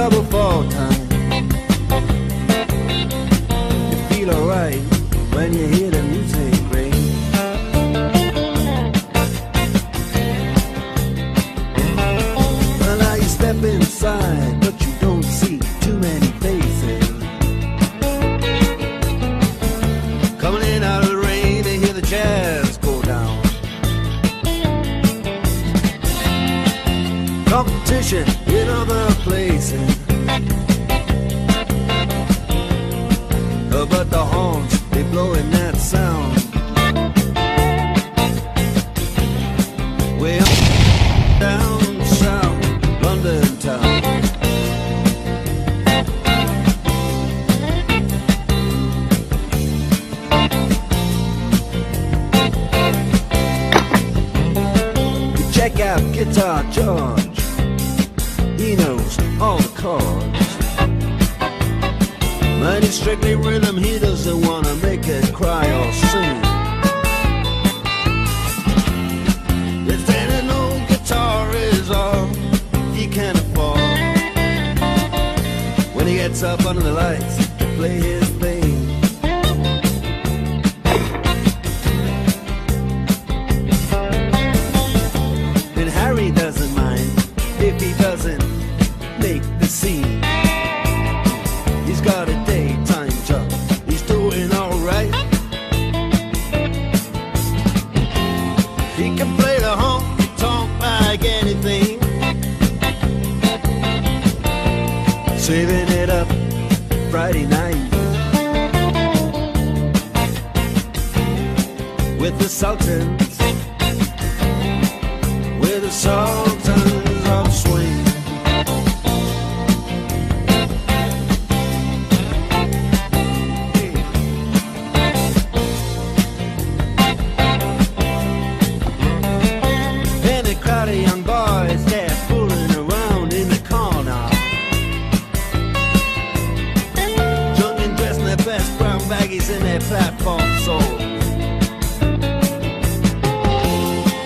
double fall time. You feel alright when you hear the music ring. Well, now you step inside, but you don't see too many faces. Coming in out of the rain, they hear the jazz go down. Competition in other places, but the horns, they blowing that sound. Way up, down south, London town. You check out Guitar George, he knows all the chords. But it's strictly rhythm, he doesn't wanna make it cry or sing. If any old guitar is all he can afford, when he gets up under the lights to play his thing. And Harry doesn't mind if he doesn't make the scene. He's got a daytime job, he's doing alright. He can play the honky-tonk like anything, saving it up Friday night with the Sultans, with the Sultans of Swing. Young boys, they're fooling around in the corner, drunk and dressed in their best brown baggies and their platform soles.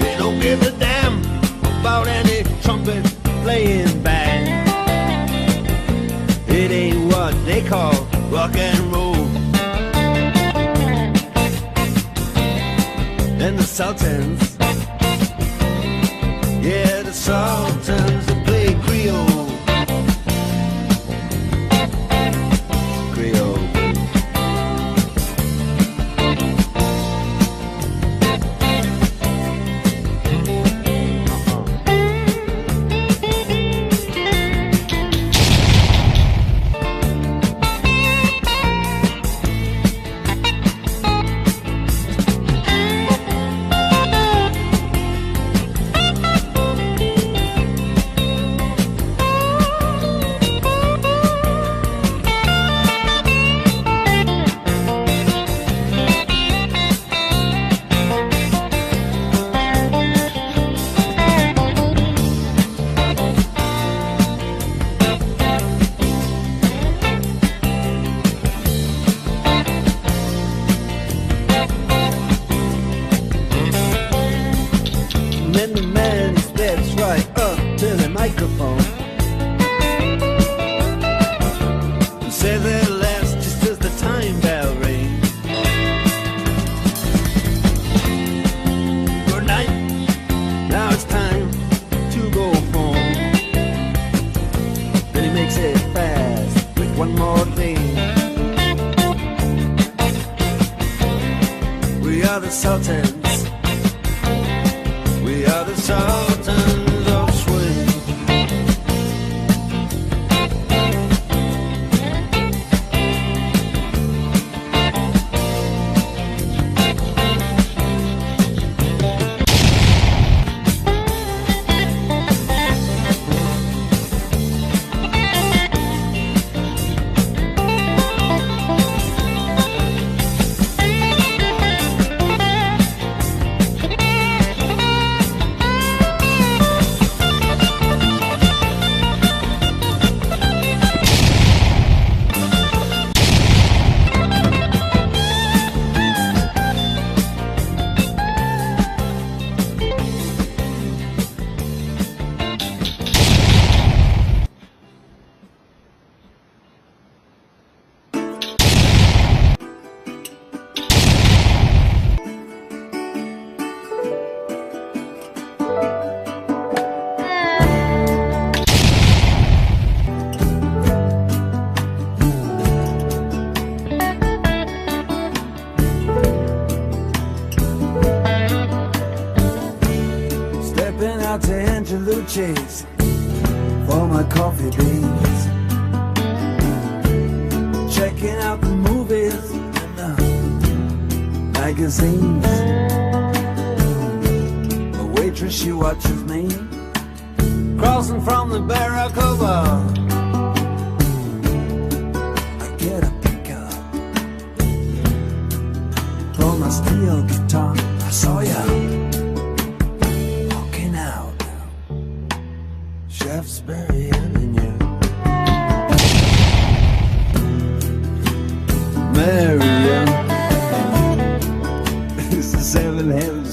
They don't give a damn about any trumpet playing band. It ain't what they call rock and roll. And the Sultans, yeah, the Sultans that play Creole. Creole. Microphone and say their last just as the time bell rings. Good night, now it's time to go home. Then he makes it fast with one more thing. We are the Sultans, we are the Sultans of Swing. chase for my coffee beans, checking out the movies and the magazines. The waitress, she watches me crossing from the barracuda. I get a pickup for my steel guitar. I saw ya walking out Shaftesbury Avenue. Marion, it's the 7 heavens.